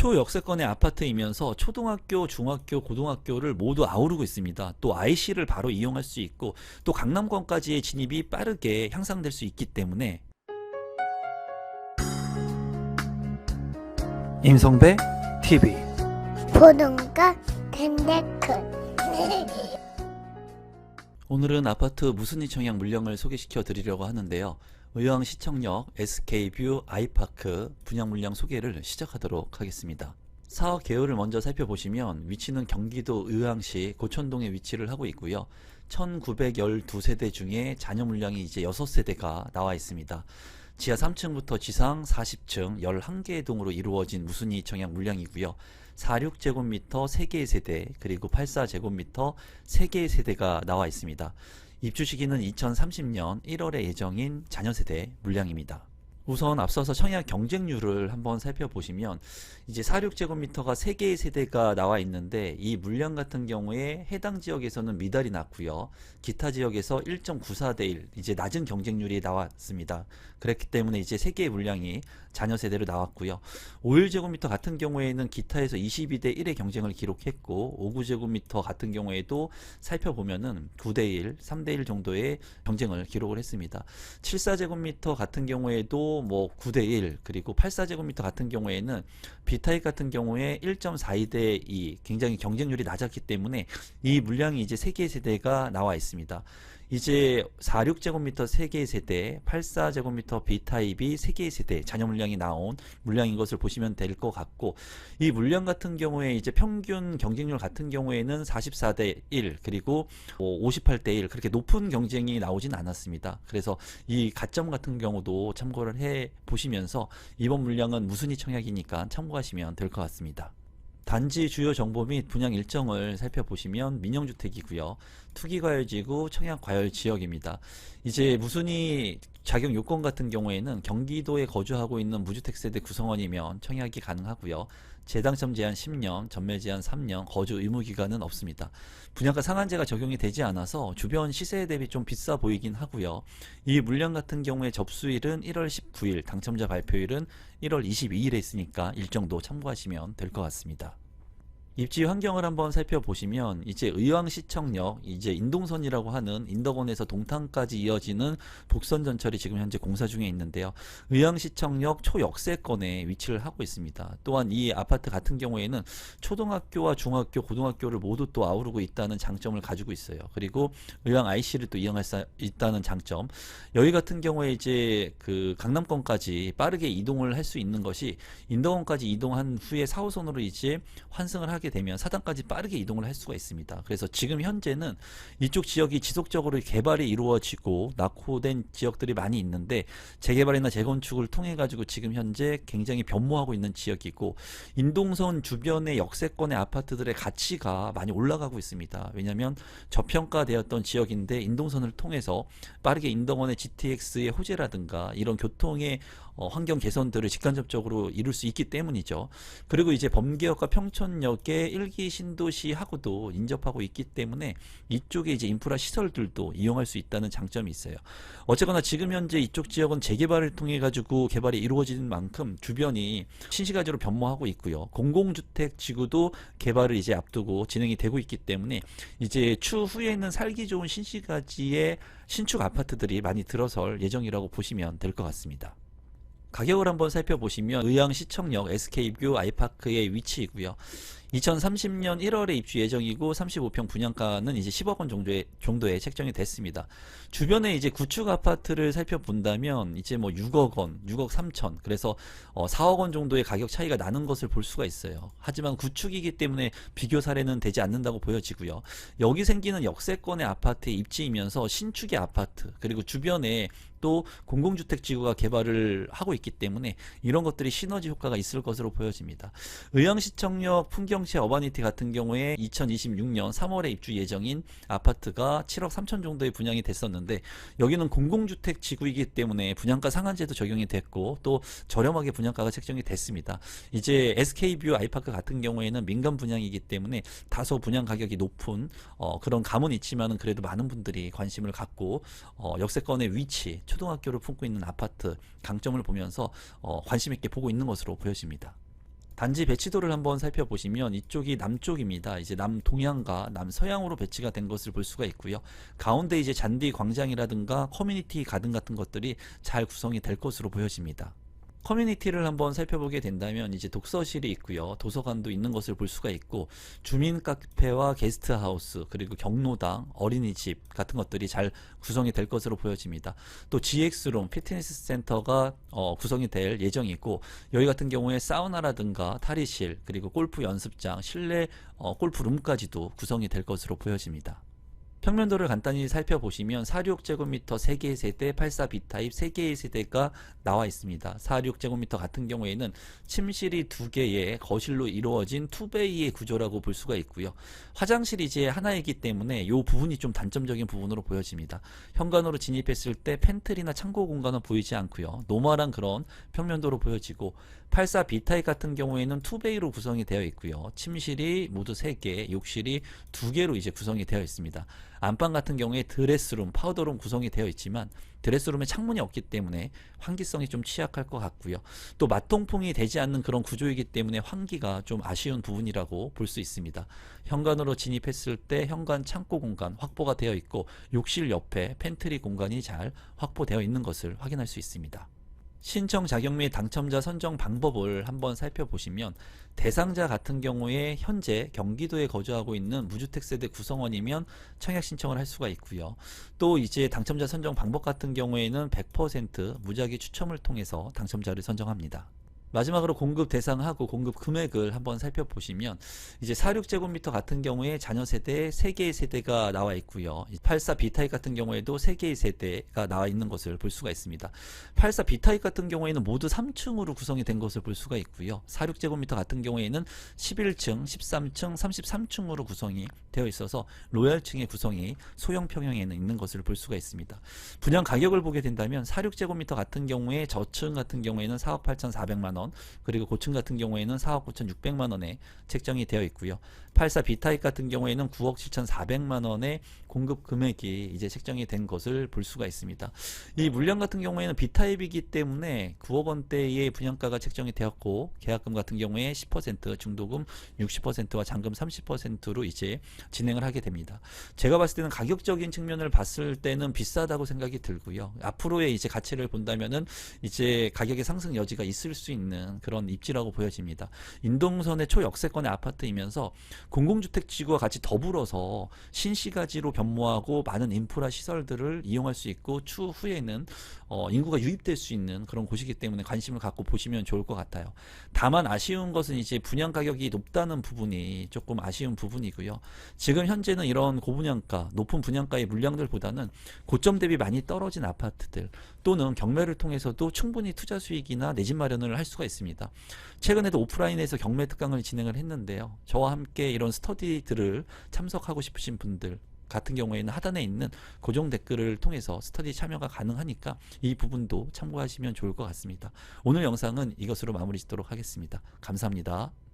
초역세권의 아파트이면서 초등학교, 중학교, 고등학교를 모두 아우르고 있습니다. 또 IC를 바로 이용할 수 있고 또 강남권까지의 진입이 빠르게 향상될 수 있기 때문에 임성배 TV 보동과 덴데크 오늘은 아파트 무순위 청약 물량을 소개시켜 드리려고 하는데요. 의왕시청역 SK뷰 아이파크 분양 물량 소개를 시작하도록 하겠습니다. 사업 개요를 먼저 살펴보시면 위치는 경기도 의왕시 고천동에 위치를 하고 있고요. 1912세대 중에 잔여 물량이 이제 6세대가 나와 있습니다. 지하 3층부터 지상 40층 11개의 동으로 이루어진 무순위 청약 물량이고요. 46제곱미터 3개의 세대 그리고 84제곱미터 3개의 세대가 나와 있습니다. 입주 시기는 2030년 1월에 예정인 자녀세대 물량입니다. 우선 앞서서 청약 경쟁률을 한번 살펴보시면 이제 46제곱미터가 3개의 세대가 나와 있는데 이 물량 같은 경우에 해당 지역에서는 미달이 났고요. 기타 지역에서 1.94대 1 이제 낮은 경쟁률이 나왔습니다. 그렇기 때문에 이제 3개의 물량이 자녀 세대로 나왔고요. 51제곱미터 같은 경우에는 기타에서 22대 1의 경쟁을 기록했고 59제곱미터 같은 경우에도 살펴보면은 9대 1, 3대 1 정도의 경쟁을 기록을 했습니다. 74제곱미터 같은 경우에도 뭐 9대 1 그리고 84제곱미터 같은 경우에는 B타입 같은 경우에 1.42대 2 굉장히 경쟁률이 낮았기 때문에 이 물량이 이제 3개의 세대가 나와 있습니다. 이제 46제곱미터 3개의 세대, 84제곱미터 B타입이 3개의 세대 잔여 물량이 나온 물량인 것을 보시면 될 것 같고 이 물량 같은 경우에 이제 평균 경쟁률 같은 경우에는 44대 1 그리고 58대 1 그렇게 높은 경쟁이 나오진 않았습니다. 그래서 이 가점 같은 경우도 참고를 해 보시면서 이번 물량은 무순위 청약이니까 참고하시면 될 것 같습니다. 단지 주요 정보 및 분양 일정을 살펴보시면 민영주택이고요. 투기과열지구 청약과열지역입니다. 이제 무순위 자격 요건 같은 경우에는 경기도에 거주하고 있는 무주택 세대 구성원이면 청약이 가능하고요. 재당첨 제한 10년, 전매 제한 3년, 거주 의무 기간은 없습니다. 분양가 상한제가 적용이 되지 않아서 주변 시세에 대비 좀 비싸 보이긴 하고요. 이 물량 같은 경우에 접수일은 1월 19일, 당첨자 발표일은 1월 22일에 있으니까 일정도 참고하시면 될 것 같습니다. 입지 환경을 한번 살펴보시면 이제 의왕시청역 이제 인동선이라고 하는 인덕원에서 동탄까지 이어지는 복선 전철이 지금 현재 공사 중에 있는데요. 의왕시청역 초역세권에 위치를 하고 있습니다. 또한 이 아파트 같은 경우에는 초등학교와 중학교, 고등학교를 모두 또 아우르고 있다는 장점을 가지고 있어요. 그리고 의왕 IC를 또 이용할 수 있다는 장점. 여기 같은 경우에 이제 그 강남권까지 빠르게 이동을 할 수 있는 것이 인덕원까지 이동한 후에 4호선으로 이제 환승을 하게 되면 사당까지 빠르게 이동을 할 수가 있습니다. 그래서 지금 현재는 이쪽 지역이 지속적으로 개발이 이루어지고 낙후된 지역들이 많이 있는데 재개발이나 재건축을 통해 가지고 지금 현재 굉장히 변모하고 있는 지역이고 인동선 주변의 역세권의 아파트들의 가치가 많이 올라가고 있습니다. 왜냐하면 저평가되었던 지역인데 인동선을 통해서 빠르게 인덕원의 GTX의 호재라든가 이런 교통의 환경 개선들을 직간접적으로 이룰 수 있기 때문이죠. 그리고 이제 범계역과 평촌역의 1기 신도시하고도 인접하고 있기 때문에 이쪽에 이제 인프라 시설들도 이용할 수 있다는 장점이 있어요. 어쨌거나 지금 현재 이쪽 지역은 재개발을 통해 가지고 개발이 이루어지는 만큼 주변이 신시가지로 변모하고 있고요. 공공주택 지구도 개발을 이제 앞두고 진행이 되고 있기 때문에 이제 추후에는 살기 좋은 신시가지의 신축 아파트들이 많이 들어설 예정이라고 보시면 될 것 같습니다. 가격을 한번 살펴보시면 의왕시청역 SK뷰 아이파크의 위치이고요. 2030년 1월에 입주 예정이고 35평 분양가는 이제 10억 원 정도에 책정이 됐습니다. 주변에 이제 구축 아파트를 살펴본다면 이제 뭐 6억 원, 6억 3천 그래서 4억 원 정도의 가격 차이가 나는 것을 볼 수가 있어요. 하지만 구축이기 때문에 비교 사례는 되지 않는다고 보여지고요. 여기 생기는 역세권의 아파트의 입지이면서 신축의 아파트 그리고 주변에 또 공공주택 지구가 개발을 하고 있기 때문에 이런 것들이 시너지 효과가 있을 것으로 보여집니다. 의왕시청역 풍경채 어바니티 같은 경우에 2026년 3월에 입주 예정인 아파트가 7억 3천 정도의 분양이 됐었는데 여기는 공공주택 지구이기 때문에 분양가 상한제도 적용이 됐고 또 저렴하게 분양가가 책정이 됐습니다. 이제 SK뷰 아이파크 같은 경우에는 민간 분양이기 때문에 다소 분양 가격이 높은 그런 감은 있지만은 그래도 많은 분들이 관심을 갖고 역세권의 위치 초등학교를 품고 있는 아파트 강점을 보면서 관심 있게 보고 있는 것으로 보여집니다. 단지 배치도를 한번 살펴보시면 이쪽이 남쪽입니다. 이제 남동향과 남서향으로 배치가 된 것을 볼 수가 있고요. 가운데 이제 잔디 광장이라든가 커뮤니티 가든 같은 것들이 잘 구성이 될 것으로 보여집니다. 커뮤니티를 한번 살펴보게 된다면 이제 독서실이 있고요. 도서관도 있는 것을 볼 수가 있고, 주민 카페와 게스트하우스, 그리고 경로당, 어린이집 같은 것들이 잘 구성이 될 것으로 보여집니다. 또 GX룸, 피트니스 센터가 구성이 될 예정이고, 여기 같은 경우에 사우나라든가 탈의실, 그리고 골프 연습장, 실내 골프룸까지도 구성이 될 것으로 보여집니다. 평면도를 간단히 살펴보시면 46제곱미터 3개의 세대, 84B타입 3개의 세대가 나와 있습니다. 46제곱미터 같은 경우에는 침실이 2개의 거실로 이루어진 투베이의 구조라고 볼 수가 있고요. 화장실이 이제 하나이기 때문에 이 부분이 좀 단점적인 부분으로 보여집니다. 현관으로 진입했을 때 팬트리나 창고 공간은 보이지 않고요. 노멀한 그런 평면도로 보여지고, 84B타입 같은 경우에는 투베이로 구성이 되어 있고요. 침실이 모두 3개, 욕실이 2개로 이제 구성이 되어 있습니다. 안방 같은 경우에 드레스룸, 파우더룸 구성이 되어 있지만 드레스룸에 창문이 없기 때문에 환기성이 좀 취약할 것 같고요. 또 마통풍이 되지 않는 그런 구조이기 때문에 환기가 좀 아쉬운 부분이라고 볼 수 있습니다. 현관으로 진입했을 때 현관 창고 공간 확보가 되어 있고, 욕실 옆에 팬트리 공간이 잘 확보되어 있는 것을 확인할 수 있습니다. 신청 자격 및 당첨자 선정 방법을 한번 살펴보시면, 대상자 같은 경우에 현재 경기도에 거주하고 있는 무주택 세대 구성원이면 청약 신청을 할 수가 있고요. 또 이제 당첨자 선정 방법 같은 경우에는 100% 무작위 추첨을 통해서 당첨자를 선정합니다. 마지막으로 공급 대상하고 공급 금액을 한번 살펴보시면, 이제 46제곱미터 같은 경우에 자녀 세대에 3개의 세대가 나와 있고요. 84B타입 같은 경우에도 3개의 세대가 나와 있는 것을 볼 수가 있습니다. 84B타입 같은 경우에는 모두 3층으로 구성이 된 것을 볼 수가 있고요. 46제곱미터 같은 경우에는 11층, 13층, 33층으로 구성이 되어 있어서 로얄층의 구성이 소형 평형에는 있는 것을 볼 수가 있습니다. 분양 가격을 보게 된다면 46제곱미터 같은 경우에 저층 같은 경우에는 4억 8,400만 원, 그리고 고층 같은 경우에는 4억 9,600만 원에 책정이 되어 있고요. 84B타입 같은 경우에는 9억 7,400만 원의 공급 금액이 이제 책정이 된 것을 볼 수가 있습니다. 이 물량 같은 경우에는 B타입이기 때문에 9억 원대의 분양가가 책정이 되었고, 계약금 같은 경우에 10%, 중도금 60%와 잔금 30%로 이제 진행을 하게 됩니다. 제가 봤을 때는 가격적인 측면을 봤을 때는 비싸다고 생각이 들고요. 앞으로의 이제 가치를 본다면은 이제 가격의 상승 여지가 있을 수 있는 그런 입지라고 보여집니다. 인동선의 초역세권의 아파트이면서 공공주택지구와 같이 더불어서 신시가지로 변모하고 많은 인프라 시설들을 이용할 수 있고, 추후에는 인구가 유입될 수 있는 그런 곳이기 때문에 관심을 갖고 보시면 좋을 것 같아요. 다만 아쉬운 것은 이제 분양 가격이 높다는 부분이 조금 아쉬운 부분이고요. 지금 현재는 이런 고분양가, 높은 분양가의 물량들보다는 고점 대비 많이 떨어진 아파트들, 또는 경매를 통해서도 충분히 투자 수익이나 내 집 마련을 할 수가 있습니다. 최근에도 오프라인에서 경매 특강을 진행을 했는데요. 저와 함께 이런 스터디들을 참석하고 싶으신 분들 같은 경우에는 하단에 있는 고정 댓글을 통해서 스터디 참여가 가능하니까 이 부분도 참고하시면 좋을 것 같습니다. 오늘 영상은 이것으로 마무리 짓도록 하겠습니다. 감사합니다.